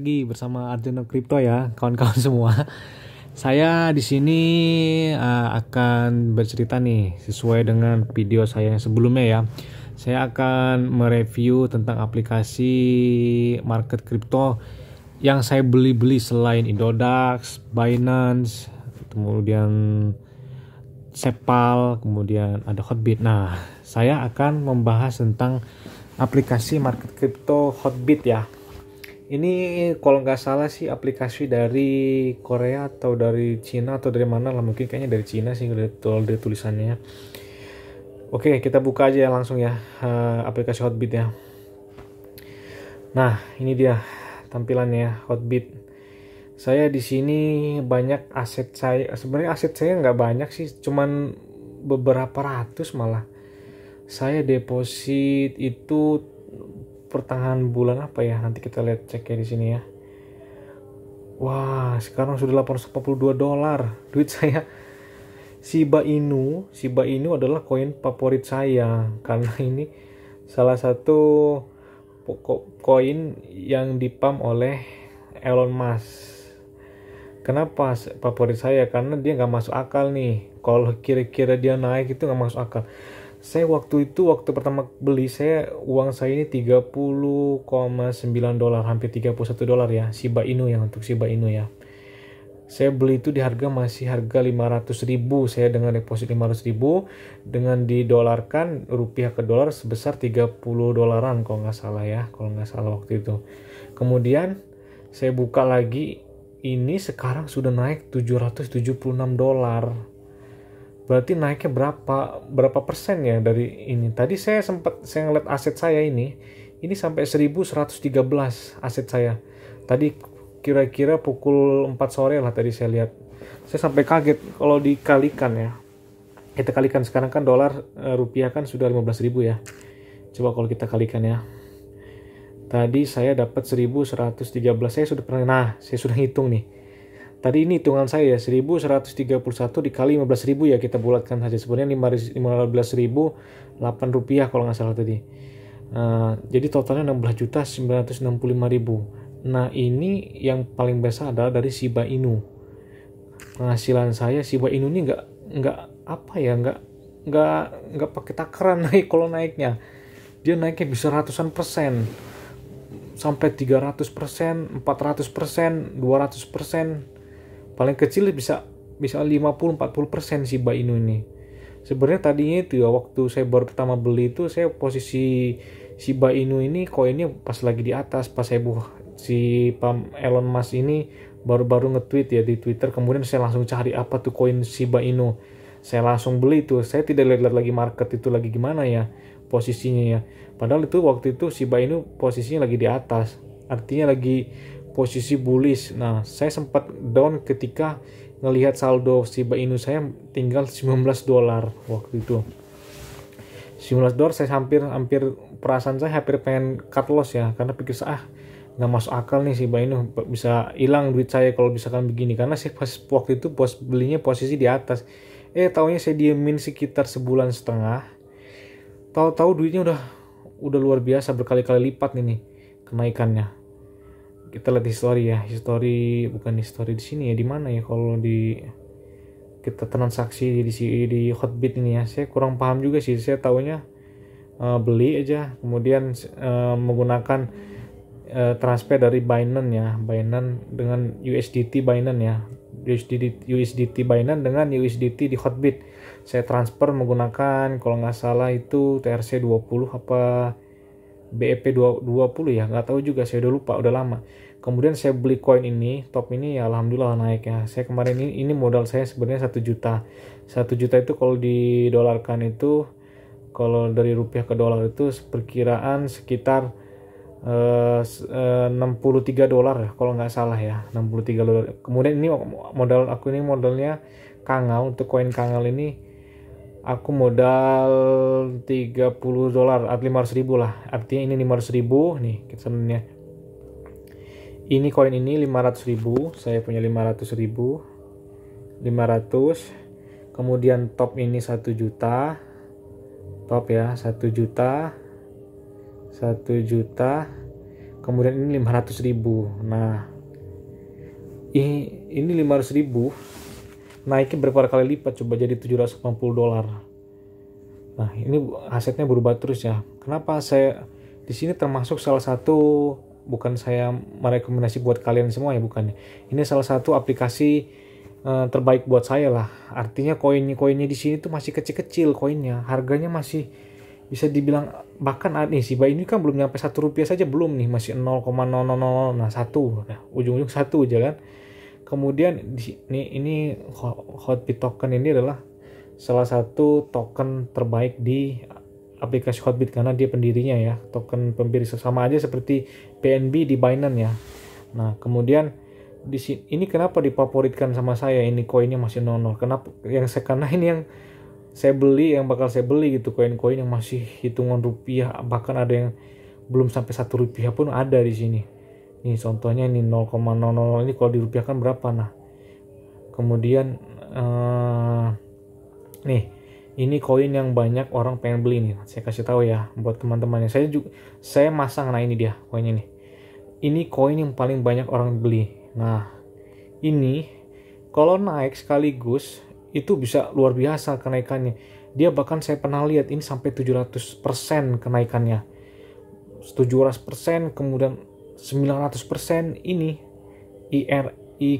lagi bersama Arjono Crypto ya, kawan-kawan semua. Saya di sini akan bercerita nih sesuai dengan video saya yang sebelumnya ya. Saya akan mereview tentang aplikasi market kripto yang saya beli selain Indodax, Binance, kemudian Sepal, kemudian ada Hotbit. Nah, saya akan membahas tentang aplikasi market kripto Hotbit ya. Ini kalau nggak salah sih aplikasi dari Korea atau dari Cina atau dari mana lah, mungkin kayaknya dari Cina sih dari tulisannya. Oke, kita buka aja langsung ya aplikasi Hotbit ya. Nah, ini dia tampilannya Hotbit. Saya di sini banyak aset saya. Sebenarnya aset saya nggak banyak sih, cuman beberapa ratus malah. Saya deposit itu pertengahan bulan apa ya, nanti kita lihat ceknya di sini ya. Wah, sekarang sudah $842 duit saya. Shiba Inu adalah koin favorit saya karena ini salah satu koin yang dipump oleh Elon Musk. Kenapa favorit saya? Karena dia nggak masuk akal nih. Kalau kira-kira dia naik itu nggak masuk akal. Saya waktu pertama beli, uang saya ini $30,9, hampir $31 ya, Shiba Inu ya, untuk Shiba Inu ya. Saya beli itu di masih harga 500.000, saya dengan deposit 500.000, dengan didolarkan rupiah ke dolar sebesar $30 kalau nggak salah waktu itu. Kemudian saya buka lagi, ini sekarang sudah naik $776. Berarti naiknya berapa persen ya dari ini? Tadi saya ngeliat aset saya ini sampai 1.113 aset saya. Tadi kira-kira pukul 4 sore lah tadi saya lihat. Saya sampai kaget kalau dikalikan ya. Kita kalikan sekarang kan dolar rupiah kan sudah 15.000 ya. Coba kalau kita kalikan ya. Tadi saya dapat 1.113. Saya sudah hitung nih. Tadi ini hitungan saya ya, 1.131 dikali 15.000 ya, kita bulatkan saja. Sebenarnya 15.008 rupiah kalau nggak salah tadi. Jadi totalnya 16.965.000. Nah, ini yang paling besar adalah dari Shiba Inu. Penghasilan saya Shiba Inu ini nggak pakai takaran naik. Kalau naiknya, dia naiknya bisa ratusan persen, sampai 300%, 400%, 200%. Paling kecil bisa 50-40% Shiba Inu ini. Sebenarnya tadinya itu ya, waktu saya baru pertama beli itu, saya posisi Shiba Inu ini koinnya pas lagi di atas, pas saya si Elon Musk ini baru-baru nge-tweet ya di Twitter. Kemudian saya langsung cari apa tuh koin Shiba Inu, saya langsung beli tuh. Saya tidak lihat lagi market itu lagi gimana ya posisinya ya. Padahal itu waktu itu Shiba Inu posisinya lagi di atas, artinya lagi posisi bullish. Nah, saya sempat down ketika ngelihat saldo Shiba Inu saya tinggal $19 waktu itu. $19 saya hampir perasaan saya hampir pengen cut loss ya, karena pikir nggak masuk akal nih Shiba Inu, bisa hilang duit saya kalau misalkan begini. Karena saya pas waktu itu belinya posisi di atas. Taunya saya diemin sekitar sebulan setengah. Tahu-tahu duitnya udah luar biasa, berkali-kali lipat nih kenaikannya. Kita lihat history di sini ya, di mana ya kalau kita transaksi di Hotbit ini ya. Saya kurang paham juga sih, saya taunya beli aja, kemudian menggunakan transfer dari Binance dengan USDT Binance ya, USDT Binance dengan USDT di Hotbit. Saya transfer menggunakan kalau nggak salah itu TRC20 apa BEP 20 ya, nggak tahu juga, saya udah lupa, udah lama. Kemudian saya beli koin ini, top ini ya, alhamdulillah naik ya. Saya kemarin ini modal saya sebenarnya 1 juta. 1 juta itu kalau didolarkan itu, kalau dari rupiah ke dolar itu perkiraan sekitar $63 ya, kalau nggak salah ya, $63. Kemudian ini modalnya Kangal. Untuk koin Kangal ini aku modal $30, artinya 500.000 lah. Artinya ini 500.000 nih sebenarnya. Ini koin ini 500.000, saya punya 500.000. Kemudian top ini 1 juta. Top ya, 1 juta. kemudian ini 500.000. Nah ini 500.000 naiknya berapa kali lipat, coba jadi $780. Nah ini asetnya berubah terus ya. Kenapa saya di sini termasuk salah satu, bukan saya merekomendasi buat kalian semua ya, bukan. Ini salah satu aplikasi terbaik buat saya lah. Artinya koinnya di sini tuh masih kecil-kecil koinnya, harganya masih bisa dibilang, bahkan nih Shiba ini kan belum nyampe Rp1 saja belum nih, masih 0,000, nah 1, nah ujung-ujung 1 aja kan. Kemudian ini Hotbit token ini adalah salah satu token terbaik di aplikasi Hotbit karena dia pendirinya ya, token pendiri, sama aja seperti BNB di Binance ya. Nah kemudian di sini ini kenapa difavoritkan sama saya, ini koinnya masih 00. Kenapa? Karena ini yang saya beli, yang bakal saya beli gitu, koin-koin yang masih hitungan rupiah, bahkan ada yang belum sampai Rp1 pun ada di sini. Ini contohnya ini 0,00, ini kalau dirupiahkan berapa. Nah kemudian nih ini koin yang banyak orang pengen beli nih, saya kasih tahu ya buat teman-temannya. Saya masang, nah ini dia koinnya nih, ini koin yang paling banyak orang beli. Nah ini kalau naik sekaligus itu bisa luar biasa kenaikannya. Dia bahkan saya pernah lihat ini sampai 700% kenaikannya, 700%, kemudian 900% ini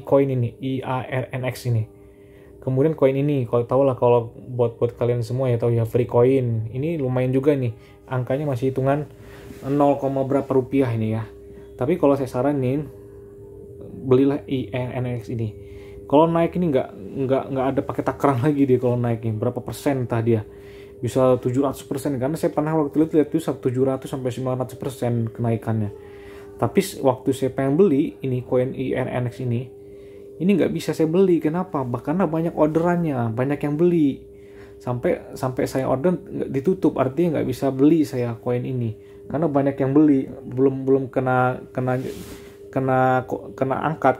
coin ini IARNX ini. Kemudian koin ini kalau tahu lah, kalau buat kalian semua ya tahu ya, free coin ini lumayan juga nih, angkanya masih hitungan 0, berapa rupiah ini ya. Tapi kalau saya saranin belilah IARNX ini. Kalau naik ini nggak ada pakai takaran lagi dia, kalau naik ini berapa persen entah dia bisa 700%, karena saya pernah waktu lihat itu 700 sampai 900% kenaikannya. Tapi waktu saya pengen beli ini koin IARNX ini nggak bisa saya beli. Kenapa? Karena banyak orderannya, banyak yang beli, sampai saya order ditutup, artinya nggak bisa beli saya koin ini karena banyak yang beli, belum kena angkat,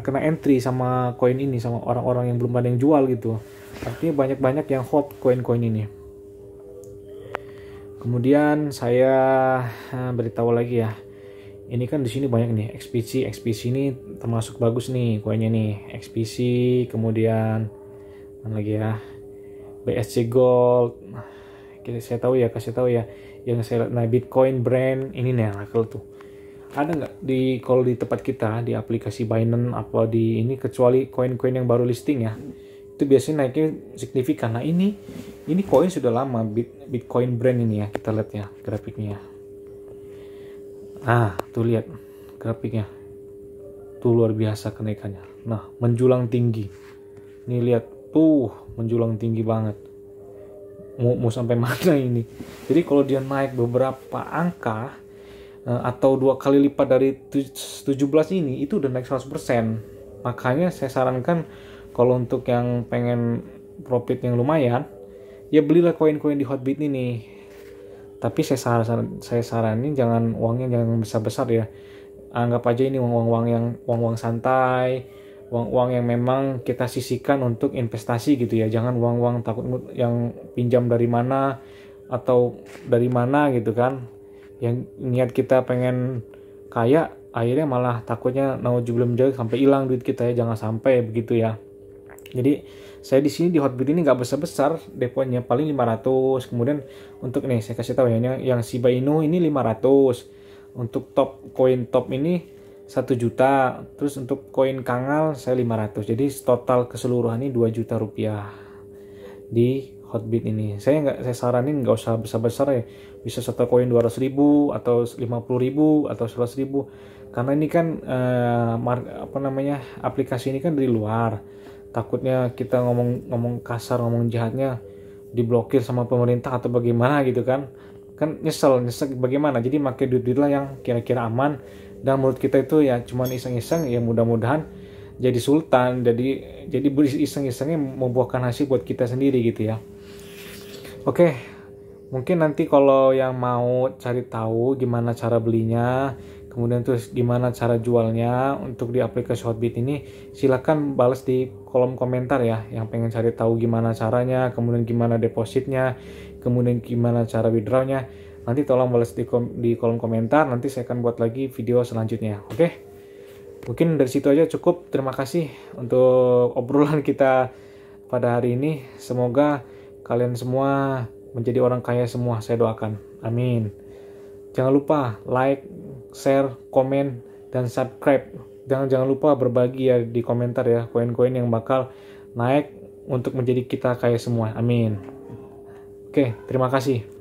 kena entry sama koin ini sama orang-orang yang belum ada yang jual gitu. Artinya banyak yang hold koin-koin ini. Kemudian saya beritahu lagi ya, ini kan di sini banyak nih XPC ini termasuk bagus nih koinnya nih, XPC. Kemudian mana lagi ya, BSC Gold. Saya kasih tahu ya yang saya lihat. Nah Bitcoin Brand ini nih lakel tuh. Ada nggak kalau di tempat kita di aplikasi Binance apa di ini, kecuali koin-koin yang baru listing ya, itu biasanya naiknya signifikan. Nah ini koin sudah lama, Bitcoin Brand ini ya, kita lihat ya grafiknya. Nah tuh lihat grafiknya tuh, luar biasa kenaikannya. Nah menjulang tinggi, nih lihat tuh menjulang tinggi banget, mau sampai mana ini. Jadi kalau dia naik beberapa angka atau 2 kali lipat dari 17 ini, itu udah naik 100%. Makanya saya sarankan kalau untuk yang pengen profit yang lumayan, ya belilah koin-koin di Hotbit ini. Tapi saya saranin uangnya jangan besar-besar ya. Anggap aja ini uang santai, uang yang memang kita sisihkan untuk investasi gitu ya. Jangan uang takut yang pinjam dari mana atau dari mana gitu kan. Yang niat kita pengen kaya, akhirnya malah takutnya naudzubillah sampai hilang duit kita ya. Jangan sampai begitu ya. Jadi saya di sini di Hotbit ini nggak besar-besar deponya, paling 500. Kemudian untuk nih saya kasih tahu ya, yang Shiba Inu ini 500. Untuk koin top ini 1 juta. Terus untuk koin Kangal saya 500. Jadi total keseluruhan ini 2 juta rupiah di Hotbit ini. Saya saranin nggak usah besar-besar ya. Bisa satu koin 200.000 atau 50.000 atau 100.000. Karena ini kan aplikasi ini kan dari luar. Takutnya kita ngomong kasar, ngomong jahatnya diblokir sama pemerintah atau bagaimana gitu kan nyesel bagaimana. Jadi pakai duit lah yang kira-kira aman, dan menurut kita itu ya cuman iseng-iseng ya, mudah-mudahan jadi sultan, jadi iseng-isengnya membuahkan hasil buat kita sendiri gitu ya. Oke, mungkin nanti kalau yang mau cari tahu gimana cara belinya, kemudian terus gimana cara jualnya untuk di aplikasi Hotbit ini, silakan balas di kolom komentar ya, yang pengen cari tahu gimana caranya, kemudian gimana depositnya, kemudian gimana cara withdrawnya. Nanti tolong balas di kolom komentar, nanti saya akan buat lagi video selanjutnya. Oke? Mungkin dari situ aja cukup. Terima kasih untuk obrolan kita pada hari ini. Semoga kalian semua menjadi orang kaya semua, saya doakan. Amin. Jangan lupa like, share, komen, dan subscribe. Jangan lupa berbagi ya di komentar ya, koin-koin yang bakal naik untuk menjadi kita kaya semua. Amin. Oke, terima kasih.